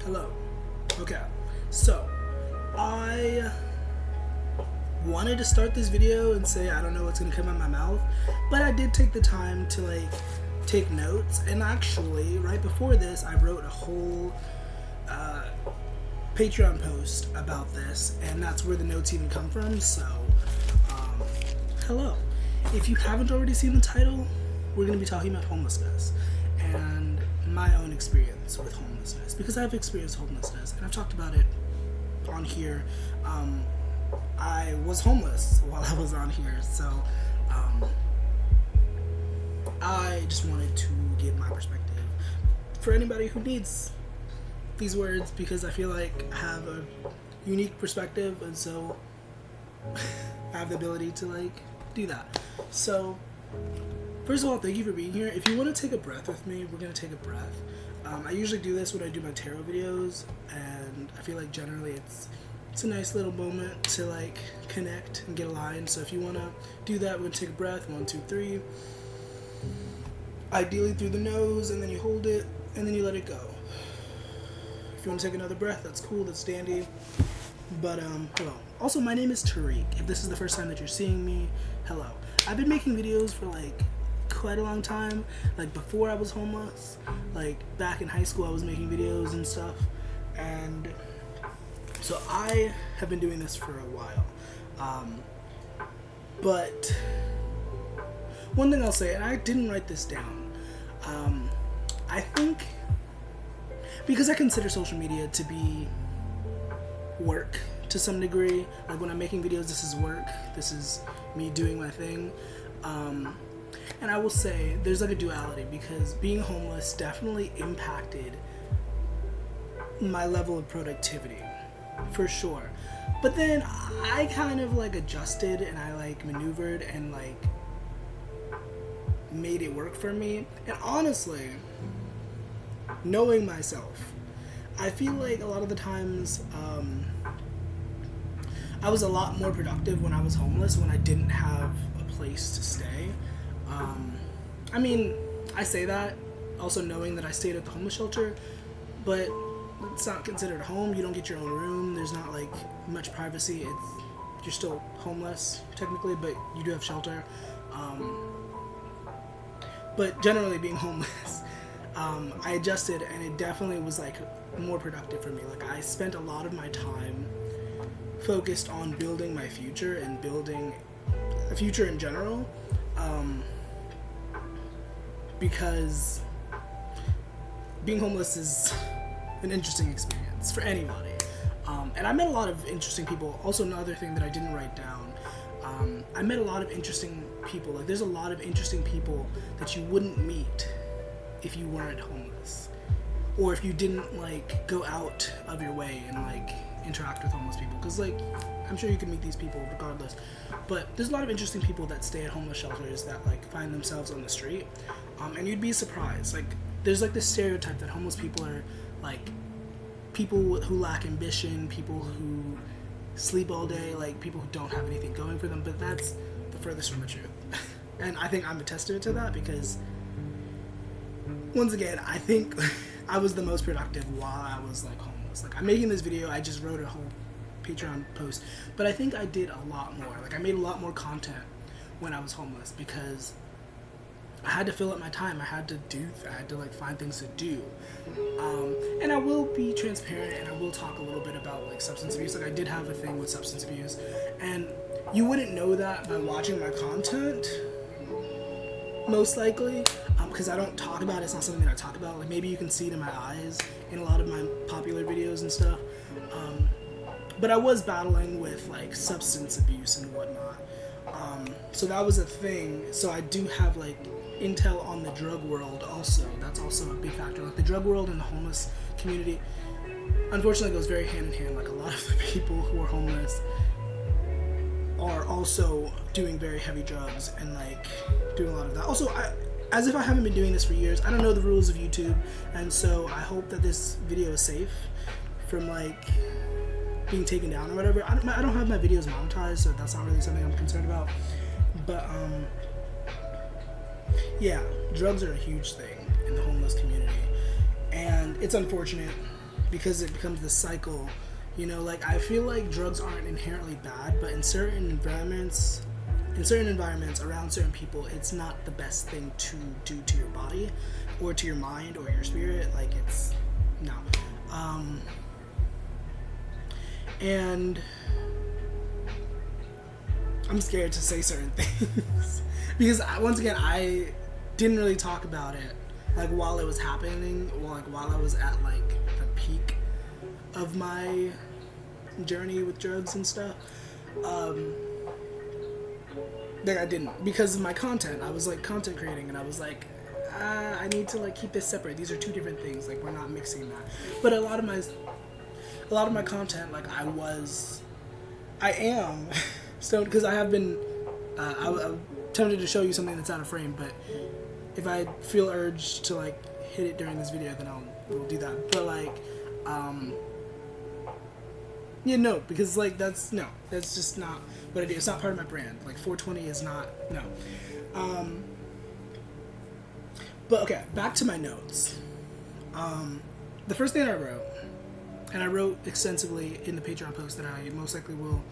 Hello. Okay, so I wanted to start this video and say I don't know what's gonna come out of my mouth, but I did take the time to take notes, and actually right before this I wrote a whole Patreon post about this, and that's where the notes even come from. So hello. If you haven't already seen the title, we're going to be talking about homelessness and my own experience with homelessness, because I've experienced homelessness and I've talked about it on here. I was homeless while I was on here, so I just wanted to give my perspective for anybody who needs these words, because I feel like I have a unique perspective, and so I have the ability to do that. So first of all, thank you for being here. If you want to take a breath with me, we're going to take a breath. I usually do this when I do my tarot videos, and I feel like generally it's a nice little moment to connect and get aligned. So if you want to do that, we're going to take a breath. 1, 2, 3. Ideally through the nose, and then you hold it, and then you let it go. If you want to take another breath, that's cool, that's dandy. But hello. Also, my name is Tariq. If this is the first time that you're seeing me, hello. I've been making videos for quite a long time. Before I was homeless, back in high school I was making videos and stuff, and so I have been doing this for a while. But one thing I'll say, and I didn't write this down, I think because I consider social media to be work to some degree. When I'm making videos, this is work. This is me doing my thing. And I will say there's a duality, because being homeless definitely impacted my level of productivity, for sure. But then I kind of adjusted, and I maneuvered and made it work for me. And honestly, knowing myself, I feel like a lot of the times I was a lot more productive when I was homeless, when I didn't have a place to stay. I mean, I say that also knowing that I stayed at the homeless shelter, but it's not considered a home. You don't get your own room. There's not much privacy. You're still homeless technically, but you do have shelter. But generally, being homeless, I adjusted, and it definitely was more productive for me. I spent a lot of my time focused on building my future and building a future in general, because being homeless is an interesting experience for anybody. And I met a lot of interesting people. Also, another thing that I didn't write down, I met a lot of interesting people. There's a lot of interesting people that you wouldn't meet if you weren't homeless, or if you didn't go out of your way and interact with homeless people, because I'm sure you can meet these people regardless. But there's a lot of interesting people that stay at homeless shelters that find themselves on the street, and you'd be surprised. There's this stereotype that homeless people are people who lack ambition, people who sleep all day, people who don't have anything going for them. But that's the furthest from the truth. And I think I'm a testament to that, because once again, I think I was the most productive while I was homeless. I'm making this video, I just wrote a whole Patreon post, but I think I did a lot more. I made a lot more content when I was homeless, because I had to fill up my time. I had to find things to do. And I will be transparent, and I will talk a little bit about substance abuse. I did have a thing with substance abuse, and you wouldn't know that by watching my content, most likely, because I don't talk about it. It's not something that I talk about. Maybe you can see it in my eyes in a lot of my popular videos and stuff. But I was battling with substance abuse and whatnot. So that was a thing. So I do have intel on the drug world also. That's also a big factor. The drug world and the homeless community, unfortunately, goes very hand in hand. A lot of the people who are homeless are also doing very heavy drugs and doing a lot of that. Also, as if I haven't been doing this for years, I don't know the rules of YouTube, and so I hope that this video is safe from being taken down or whatever. I don't have my videos monetized, so that's not really something I'm concerned about. But yeah, drugs are a huge thing in the homeless community, and it's unfortunate because it becomes this cycle. You know, like, I feel like drugs aren't inherently bad, but in certain environments around certain people, it's not the best thing to do to your body or to your mind or your spirit. Like, it's no. And I'm scared to say certain things because once again, I didn't really talk about it like while it was happening, or like while I was at like the peak of my journey with drugs and stuff. Like, I didn't, because of my content. I was like content creating, and I was like, I need to like keep this separate. These are two different things. Like, we're not mixing that. But a lot of my content, like, I am stoned, because I have been. I'm tempted to show you something that's out of frame, but if I feel urged to like hit it during this video, then we'll do that. But like, yeah, no, because like that's just not what I do. It's not part of my brand. Like, 420 is not, no. But okay, back to my notes. The first thing I wrote, and I wrote extensively in the Patreon post that I most likely will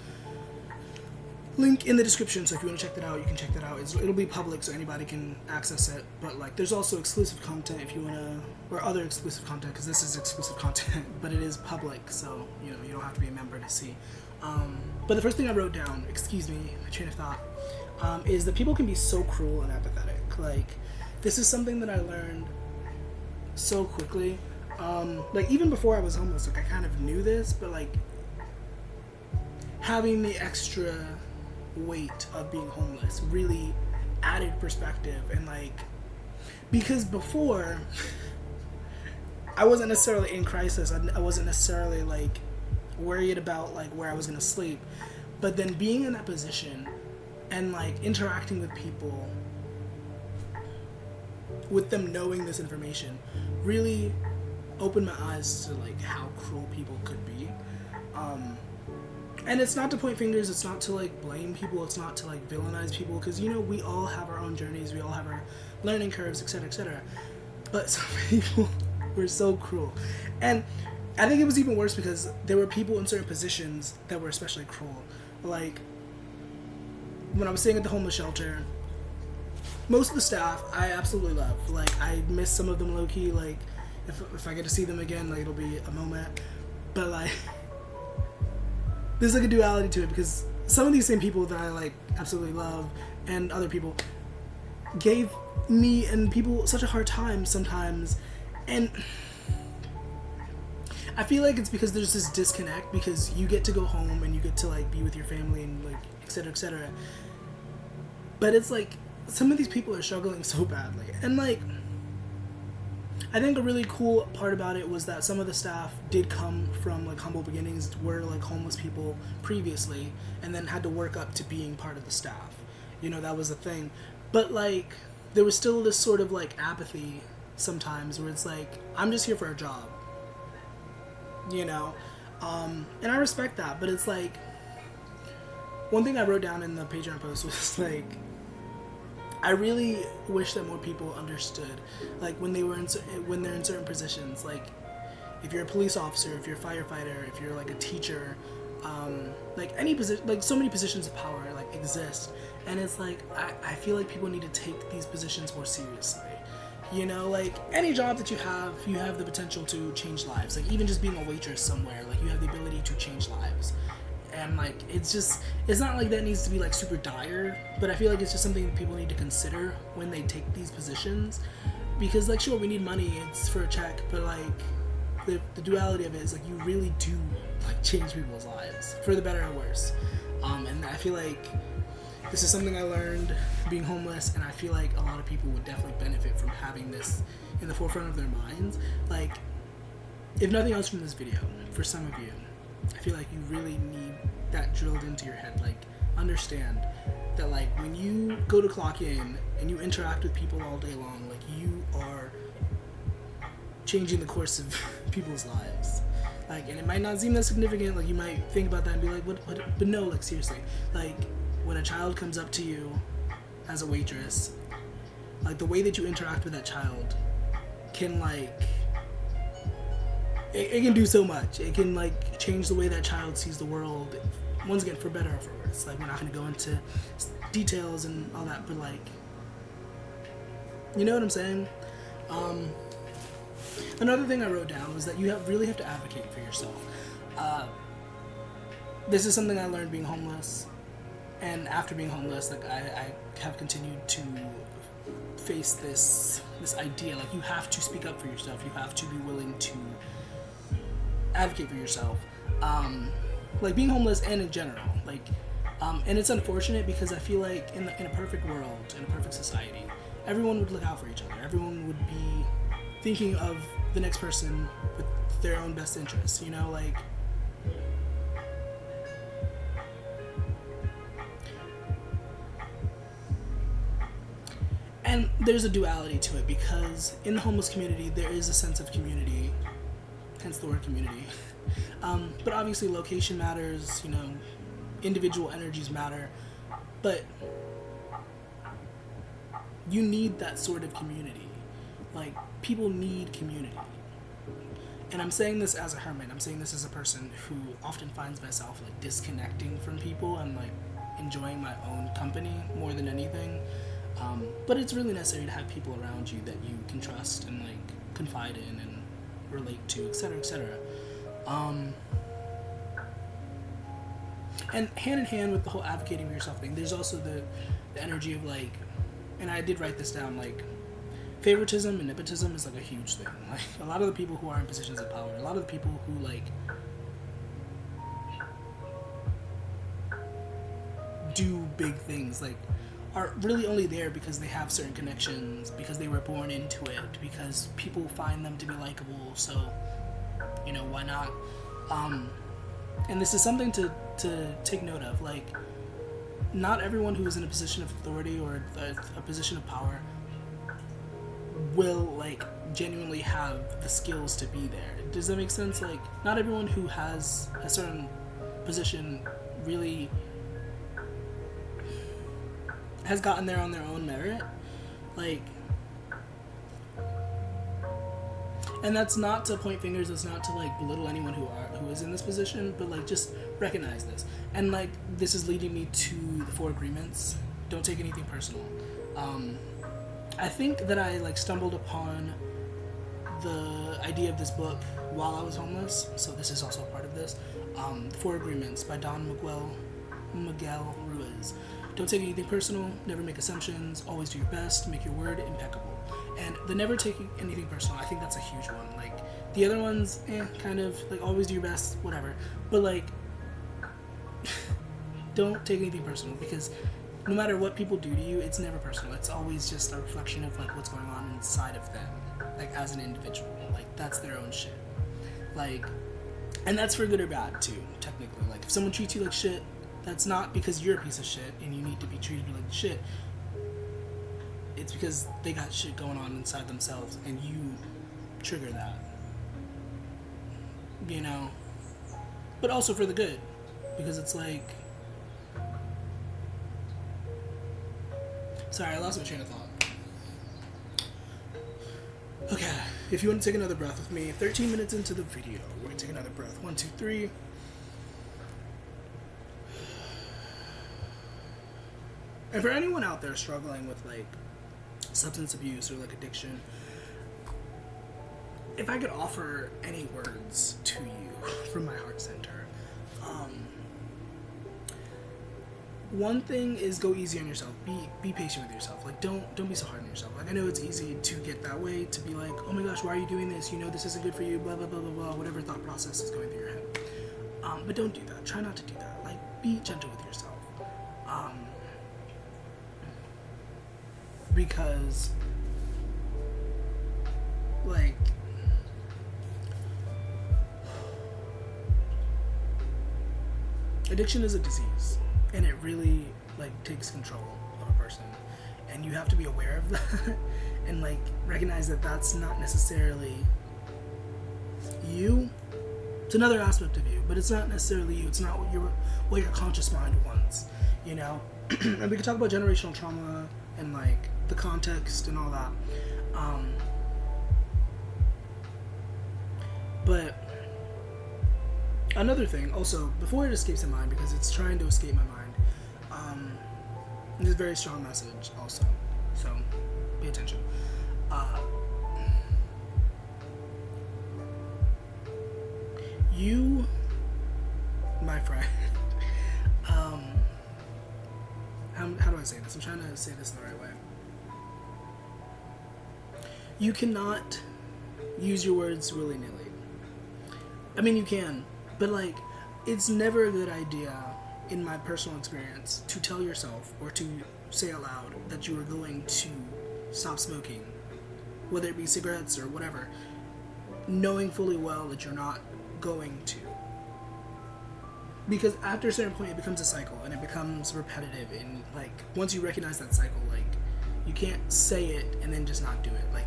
link in the description, so if you want to check that out, you can check that out. It'll be public, so anybody can access it, but like, there's also exclusive content if you want to, or other exclusive content, because this is exclusive content, but it is public, so you know, you don't have to be a member to see. But the first thing I wrote down, excuse me, my train of thought, is that people can be so cruel and apathetic. Like, this is something that I learned so quickly. Like, even before I was homeless, like, I kind of knew this, but like, having the extra weight of being homeless really added perspective. And like, because before I wasn't necessarily in crisis, I wasn't necessarily like worried about like where I was gonna sleep, but then being in that position and like interacting with people, with them knowing this information, really opened my eyes to like how cruel people could be. And it's not to point fingers, it's not to like blame people, it's not to like villainize people, because you know, we all have our own journeys, we all have our learning curves, etc., etc. But some people were so cruel. And I think it was even worse because there were people in certain positions that were especially cruel. Like, when I was staying at the homeless shelter, most of the staff I absolutely love. Like, I miss some of them low-key. Like, if I get to see them again, like, it'll be a moment. But like, there's like a duality to it, because some of these same people that I like absolutely love, and other people, gave me and people such a hard time sometimes. And I feel like it's because there's this disconnect, because you get to go home and you get to like be with your family and like etc., etc. But it's like, some of these people are struggling so badly. And like, I think a really cool part about it was that some of the staff did come from like humble beginnings, were like homeless people previously, and then had to work up to being part of the staff. You know, that was a thing. But like, there was still this sort of like apathy sometimes, where it's like, I'm just here for a job, you know. And I respect that, but it's like, one thing I wrote down in the Patreon post was like, I really wish that more people understood, like, when they're in certain positions, like, if you're a police officer, if you're a firefighter, if you're like a teacher, like any position, like so many positions of power like exist, and it's like, I feel like people need to take these positions more seriously. You know, like, any job that you have the potential to change lives. Like, even just being a waitress somewhere, like, you have the ability to change lives. And like, it's not like that needs to be like super dire, but I feel like it's just something that people need to consider when they take these positions. Because like, sure, we need money, it's for a check, but like, the duality of it is like, you really do like change people's lives for the better or worse. And I feel like this is something I learned being homeless, and I feel like a lot of people would definitely benefit from having this in the forefront of their minds. Like, if nothing else from this video, for some of you, I feel like you really need that drilled into your head. Like, understand that like, when you go to clock in and you interact with people all day long, like, you are changing the course of people's lives. Like, and it might not seem that significant, like, you might think about that and be like, what? But no, like, seriously, like, when a child comes up to you as a waitress, like, the way that you interact with that child can like it can do so much. It can like change the way that child sees the world. Once again, for better or for worse. Like, we're not going to go into details and all that, but like, you know what I'm saying? Another thing I wrote down was that you really have to advocate for yourself. This is something I learned being homeless, and after being homeless, like I have continued to face this idea. Like, you have to speak up for yourself. You have to be willing to advocate for yourself. Like, being homeless and in general, like, and it's unfortunate because I feel like in a perfect world, in a perfect society, everyone would look out for each other. Everyone would be thinking of the next person with their own best interests, you know, like, and there's a duality to it, because in the homeless community there is a sense of community, hence the word community. But obviously location matters, you know, individual energies matter, but you need that sort of community. Like, people need community. And I'm saying this as a hermit. I'm saying this as a person who often finds myself like disconnecting from people and like enjoying my own company more than anything. But it's really necessary to have people around you that you can trust and like confide in and relate to, etc., etc. And hand in hand with the whole advocating for yourself thing, there's also the energy of like, and I did write this down, like, favoritism and nepotism is like a huge thing. Like, a lot of the people who are in positions of power, a lot of the people who like do big things, like, are really only there because they have certain connections, because they were born into it, because people find them to be likable, so, you know, why not? And this is something to take note of. Like, not everyone who is in a position of authority or a position of power will, like, genuinely have the skills to be there. Does that make sense? Like, not everyone who has a certain position really has gotten there on their own merit. Like, and that's not to point fingers, that's not to like belittle anyone who is in this position, but like, just recognize this. And like, this is leading me to the 4 agreements. Don't take anything personal. I think that I like stumbled upon the idea of this book while I was homeless, so this is also a part of this. The 4 Agreements by Don Miguel Ruiz. Don't take anything personal, never make assumptions, always do your best, make your word impeccable. And the never taking anything personal, I think that's a huge one. Like, the other ones, kind of, like, always do your best, whatever. But, like, don't take anything personal, because no matter what people do to you, it's never personal. It's always just a reflection of, like, what's going on inside of them, like, as an individual. Like, that's their own shit. Like, and that's for good or bad, too, technically. Like, if someone treats you like shit, that's not because you're a piece of shit and you need to be treated like shit. It's because they got shit going on inside themselves and you trigger that. You know? But also for the good. Because it's like... Sorry, I lost my train of thought. Okay, if you want to take another breath with me, 13 minutes into the video, we're going to take another breath. 1, 2, 3... And for anyone out there struggling with, like, substance abuse or, like, addiction, if I could offer any words to you from my heart center, one thing is go easy on yourself. Be patient with yourself. Like, don't be so hard on yourself. Like, I know it's easy to get that way, to be like, oh my gosh, why are you doing this? You know this isn't good for you, blah, blah, blah, blah, blah, whatever thought process is going through your head. But don't do that. Try not to do that. Like, be gentle with yourself. Because, like, addiction is a disease, and it really, like, takes control of a person, and you have to be aware of that, and, like, recognize that that's not necessarily you. It's another aspect of you, but it's not necessarily you. It's not what your conscious mind wants, you know? And we can talk about generational trauma and, like, the context and all that. But another thing, also, before it escapes my mind, because it's trying to escape my mind, it's a very strong message also, so pay attention. You, my friend, how do I say this? I'm trying to say this in the right way. You cannot use your words willy-nilly. I mean, you can, but like, it's never a good idea, in my personal experience, to tell yourself or to say aloud that you are going to stop smoking, whether it be cigarettes or whatever, knowing fully well that you're not going to. Because after a certain point, it becomes a cycle, and it becomes repetitive, and like, once you recognize that cycle, like, you can't say it and then just not do it. Like,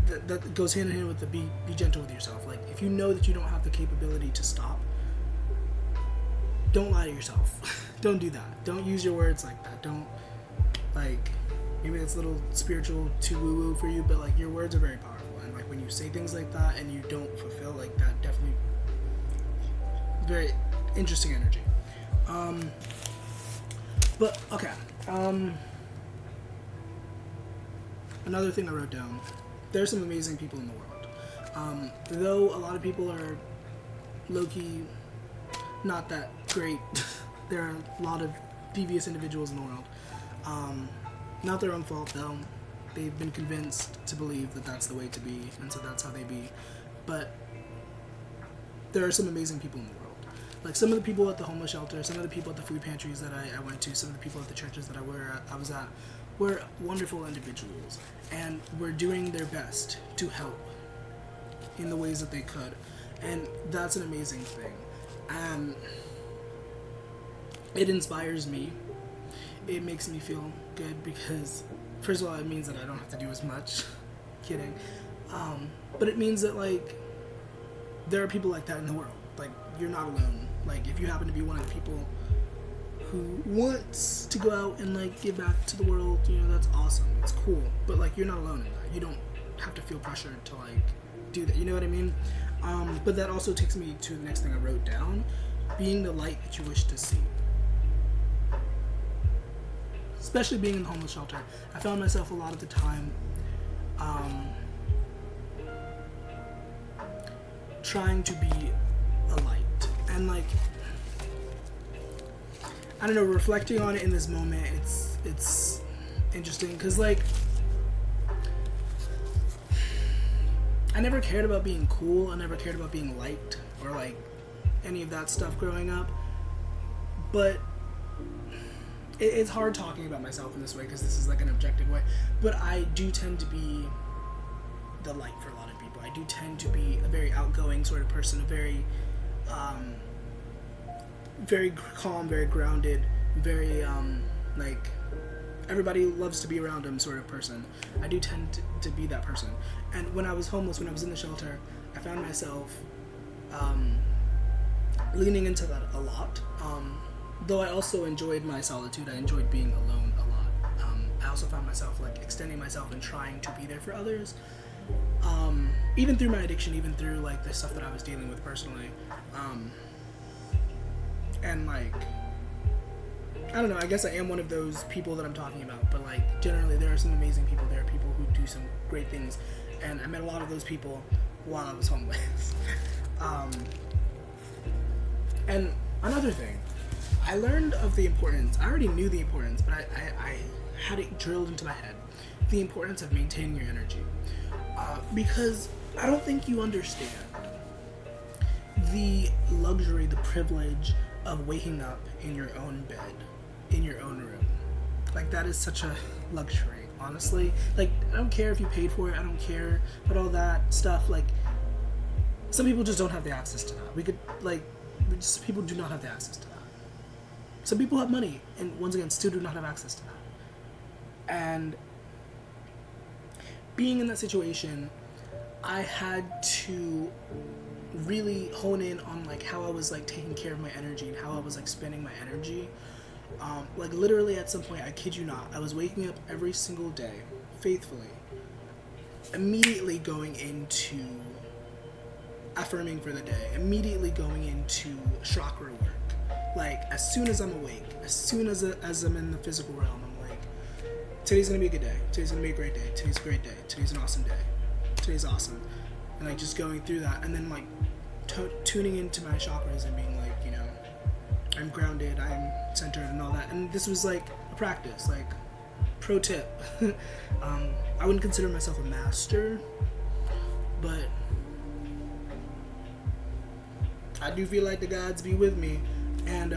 that goes hand in hand with the be gentle with yourself. Like, if you know that you don't have the capability to stop, don't lie to yourself. Don't do that. Don't use your words like that. Don't, like, maybe that's a little spiritual too woo-woo for you, but like, your words are very powerful, and like, when you say things like that and you don't fulfill, like, that definitely very interesting energy. But okay, another thing I wrote down, there are some amazing people in the world. Though a lot of people are low-key not that great, there are a lot of devious individuals in the world. Not their own fault, though. They've been convinced to believe that that's the way to be, and so that's how they be. But there are some amazing people in the world. Like, some of the people at the homeless shelter, some of the people at the food pantries that I went to, some of the people at the churches that I was at, were wonderful individuals, and were doing their best to help in the ways that they could. And that's an amazing thing. And it inspires me. It makes me feel good because, first of all, it means that I don't have to do as much. Kidding. But it means that, like, there are people like that in the world. Like, you're not alone. Like, if you happen to be one of the people who wants to go out and, like, give back to the world, you know, that's awesome. It's cool. But, like, you're not alone in that. You don't have to feel pressured to, like, do that. You know what I mean? But that also takes me to the next thing I wrote down. Being the light that you wish to see. Especially being in the homeless shelter. I found myself a lot of the time trying to be a light. And, like, I don't know, reflecting on it in this moment, it's interesting, because, like, I never cared about being cool, I never cared about being liked, or, like, any of that stuff growing up, but it's hard talking about myself in this way, because this is, like, an objective way, but I do tend to be the light for a lot of people. I do tend to be a very outgoing sort of person, a very, very calm, very grounded, very, like, everybody loves to be around him sort of person. I do tend to be that person. And when I was homeless, when I was in the shelter, I found myself leaning into that a lot. Though I also enjoyed my solitude, I enjoyed being alone a lot. I also found myself, like, extending myself and trying to be there for others. Even through my addiction, even through, like, the stuff that I was dealing with personally. And, like, I don't know, I guess I am one of those people that I'm talking about, but, like, generally there are some amazing people. There are people who do some great things, and I met a lot of those people while I was homeless. And another thing, I learned of the importance, I already knew the importance, but I had it drilled into my head, the importance of maintaining your energy. Because I don't think you understand the luxury, the privilege of waking up in your own bed, in your own room. Like, that is such a luxury, honestly. Like, I don't care if you paid for it, I don't care about all that stuff. Like, some people just don't have the access to that. People do not have the access to that. Some people have money, and once again, still do not have access to that. And being in that situation, I had to really hone in on, like, how I was, like, taking care of my energy and how I was, like, spending my energy. Like, literally at some point, I kid you not, I was waking up every single day, faithfully, immediately going into affirming for the day, immediately going into chakra work. Like, as soon as I'm awake, as soon as I'm in the physical realm, I'm like, today's gonna be a good day. Today's gonna be a great day. Today's a great day. Today's an awesome day. Today's awesome. And like just going through that, and then like tuning into my chakras and being like, you know, I'm grounded, I'm centered, and all that. And this was like a practice. Like, pro tip, I wouldn't consider myself a master, but I do feel like the gods be with me, and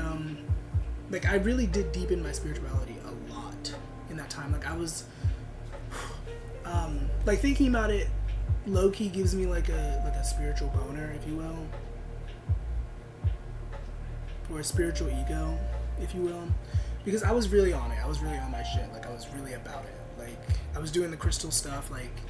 like I really did deepen my spirituality a lot in that time. Like I was like thinking about it low-key gives me like a spiritual boner, if you will, or a spiritual ego, if you will, because I was really on it. I was really on my shit. Like I was really about it. Like I was doing the crystal stuff. Like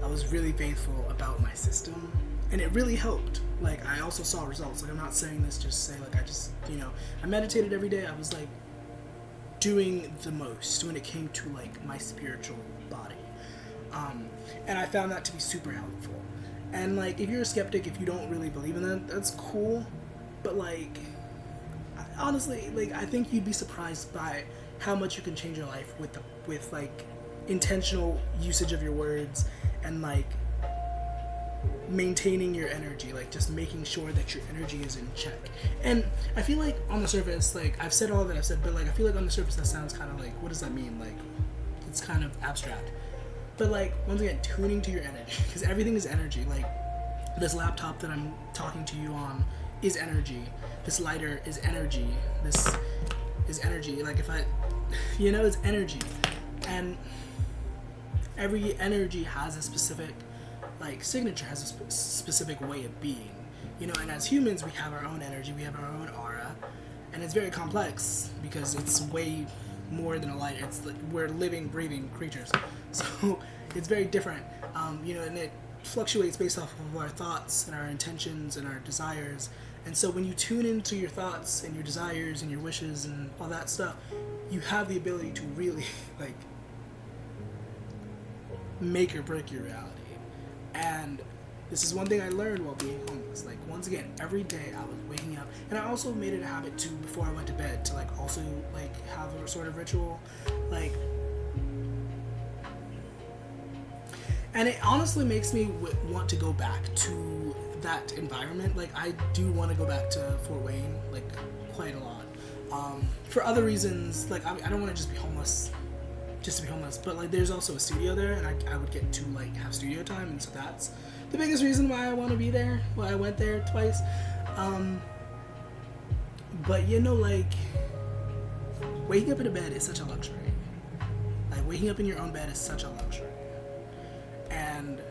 I was really faithful about my system, and it really helped. Like I also saw results. Like I'm not saying this just to say like I just, you know, I meditated every day. I was like doing the most when it came to like my spiritual body. And I found that to be super helpful. And like, if you're a skeptic, if you don't really believe in that, that's cool. But like, honestly, like I think you'd be surprised by how much you can change your life with like intentional usage of your words and like maintaining your energy, like just making sure that your energy is in check. And I feel like on the surface, like I've said all that I've said, but like I feel like on the surface that sounds kind of like, what does that mean? Like it's kind of abstract. But like, once again, tuning to your energy, because everything is energy. Like this laptop that I'm talking to you on is energy. This lighter is energy. This is energy. Like if I, you know, it's energy. And every energy has a specific, like signature, has a specific way of being. You know, and as humans, we have our own energy, we have our own aura, and it's very complex because it's way more than a light. It's like we're living, breathing creatures, so it's very different. You know, and it fluctuates based off of our thoughts and our intentions and our desires. And so when you tune into your thoughts and your desires and your wishes and all that stuff, you have the ability to really like make or break your reality. And this is one thing I learned while being homeless. Like once again, every day I was waking up, and I also made it a habit to, before I went to bed, to like also like have a sort of ritual, like, and it honestly makes me want to go back to that environment. Like I do want to go back to Fort Wayne, like quite a lot, for other reasons. Like I don't want to just be homeless just to be homeless, but like there's also a studio there, and I would get to like have studio time, and so that's the biggest reason why I want to be there, why I went there twice. But you know, like waking up in a bed is such a luxury. Like waking up in your own bed is such a luxury. And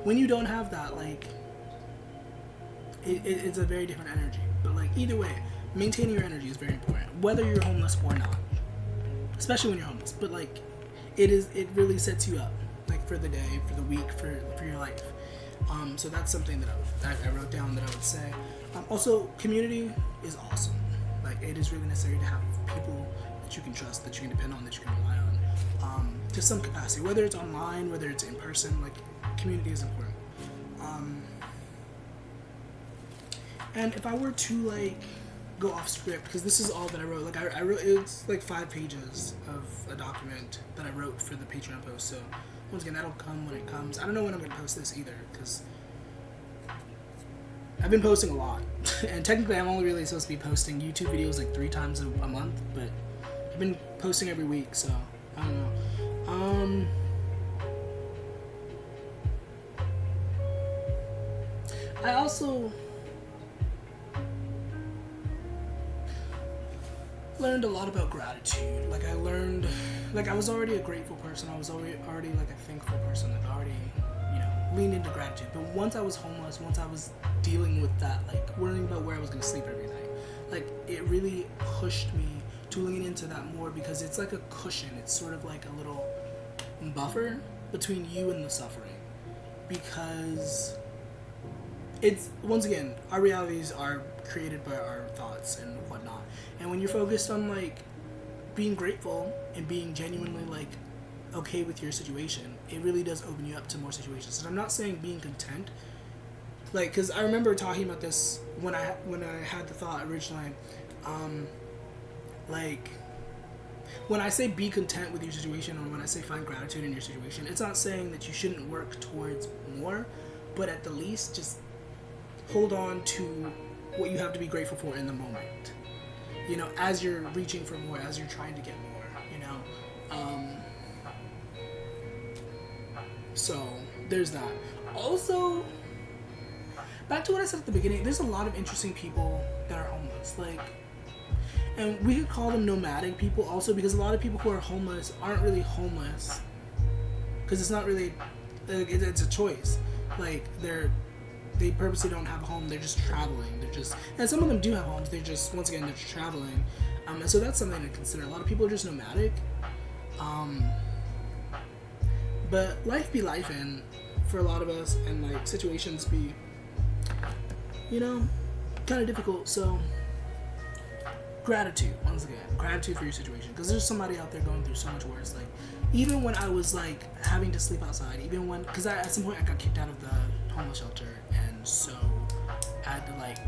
when you don't have that, like it's a very different energy. But like either way, maintaining your energy is very important, whether you're homeless or not. Especially when you're homeless, but like it really sets you up like for the day, for the week, for your life. So that's something that I wrote down that I would say. Also, community is awesome. Like it is really necessary to have people that you can trust, that you can depend on, that you can rely on, to some capacity, whether it's online, whether it's in person. Like community is important. And if I were to like go off script, because this is all that I wrote. Like I wrote, it's like 5 pages of a document that I wrote for the Patreon post. So once again, that'll come when it comes. I don't know when I'm gonna post this either, because I've been posting a lot, and technically I'm only really supposed to be posting YouTube videos like 3 times a month, but I've been posting every week, so I don't know. I also learned a lot about gratitude. Like I learned, like I was already a grateful person. I was already like a thankful person. Like I already, you know, leaned into gratitude. But once I was homeless, once I was dealing with that, like worrying about where I was gonna sleep every night, like it really pushed me to lean into that more, because it's like a cushion. It's sort of like a little buffer between you and the suffering, because it's, once again, our realities are created by our thoughts and whatnot. And when you're focused on like being grateful and being genuinely like okay with your situation, it really does open you up to more situations. And I'm not saying being content like, because I remember talking about this when I had the thought originally, like, when I say be content with your situation, or when I say find gratitude in your situation, it's not saying that you shouldn't work towards more, but at the least just hold on to what you have to be grateful for in the moment. You know, as you're reaching for more, as you're trying to get more, you know. So there's that. Also, back to what I said at the beginning, there's a lot of interesting people that are homeless. Like, and we could call them nomadic people also, because a lot of people who are homeless aren't really homeless. Because it's not really, it's a choice. Like, they purposely don't have a home, they're just traveling. And some of them do have homes, they're just, once again, they're just traveling. And so that's something to consider. A lot of people are just nomadic. But life be life in for a lot of us, and like situations be, you know, kind of difficult. So gratitude, once again, gratitude for your situation, because there's somebody out there going through so much worse. Like, even when I was like having to sleep outside, even when, because at some point I got kicked out of the homeless shelter, and so I had to like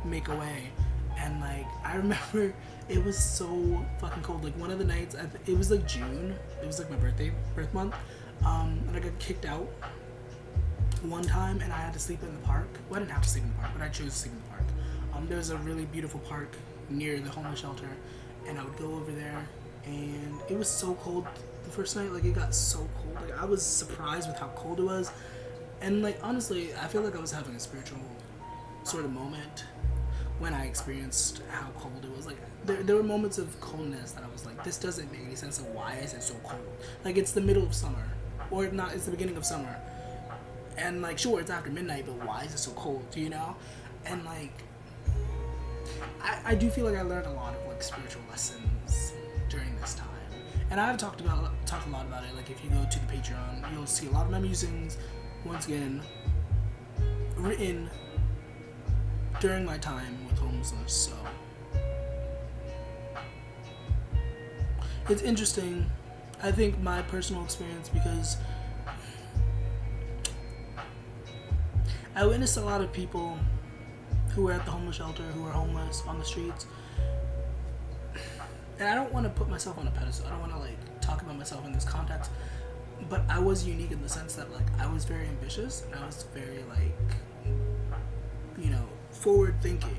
make a way. And like, I remember it was so fucking cold. Like, one of the nights, it was like June, it was like my birth month, and I got kicked out one time, and I had to sleep in the park. Well, I didn't have to sleep in the park, but I chose to sleep in the park. There was a really beautiful park near the homeless shelter, and I would go over there, and it was so cold the first night. Like, it got so cold. Like, I was surprised with how cold it was, and like, honestly, I feel like I was having a spiritual sort of moment when I experienced how cold it was. Like, there were moments of coldness that I was like, this doesn't make any sense of why is it so cold. Like, it's the middle of summer, or not, it's the beginning of summer, and like, sure, it's after midnight, but why is it so cold, you know? And like, I do feel like I learned a lot of like spiritual lessons during this time, and I've talked a lot about it. Like, if you go to the Patreon, you'll see a lot of my musings, once again, written during my time with homelessness. So it's interesting, I think, my personal experience, because I witnessed a lot of people who were at the homeless shelter, who were homeless on the streets. And I don't want to put myself on a pedestal. I don't want to like talk about myself in this context. But I was unique in the sense that like I was very ambitious, and I was very like, you know, forward thinking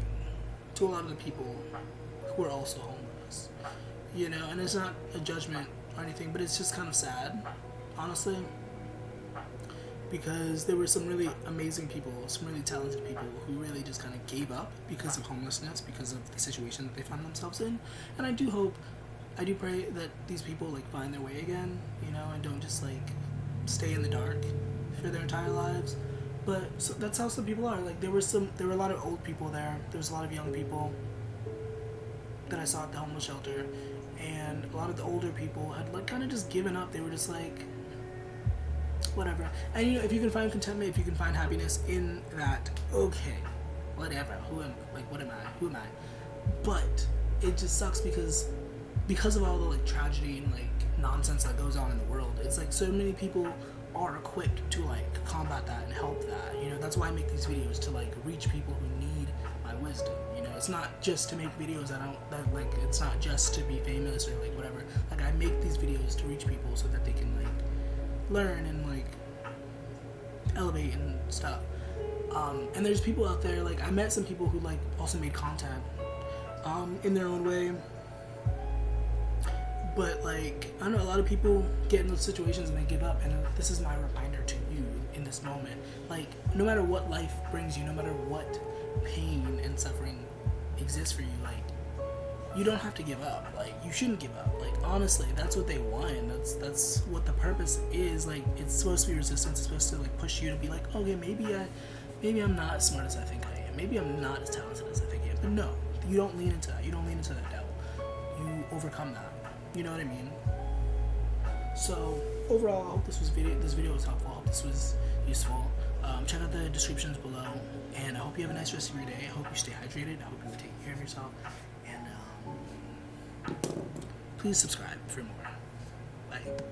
to a lot of the people who are also homeless. You know, and it's not a judgment or anything, but it's just kind of sad, honestly. Because there were some really amazing people, some really talented people who really just kind of gave up because of homelessness, because of the situation that they found themselves in. And I do pray that these people like find their way again, you know, and don't just like stay in the dark for their entire lives. But so that's how some people are. Like, there were a lot of old people there. There was a lot of young people that I saw at the homeless shelter, and a lot of the older people had like kind of just given up. They were just like, whatever. And you know, if you can find contentment, if you can find happiness in that, okay, whatever. What am I? Who am I? But it just sucks because of all the like tragedy and like nonsense that goes on in the world. It's like so many people are equipped to like combat that and help that. You know, that's why I make these videos, to like reach people who need my wisdom. You know, it's not just to make videos that like, it's not just to be famous or like whatever. Like, I make these videos to reach people so that they can like learn and like elevate and stuff. And there's people out there, like I met some people who like also made content in their own way, but like, I don't know, a lot of people get in those situations and they give up, and this is my reminder to you in this moment. Like, no matter what life brings you, no matter what pain and suffering exists for you, like, you don't have to give up. Like, you shouldn't give up. Like, honestly, that's what they want. That's what the purpose is. Like, it's supposed to be resistance. It's supposed to like push you to be like, okay, maybe I'm not as smart as I think I am. Maybe I'm not as talented as I think I am. But no, you don't lean into that. You don't lean into that doubt. You overcome that. You know what I mean? So overall, I hope this video was helpful. I hope this was useful. Check out the descriptions below, and I hope you have a nice rest of your day. I hope you stay hydrated. I hope you take care of yourself, and please subscribe for more. Bye.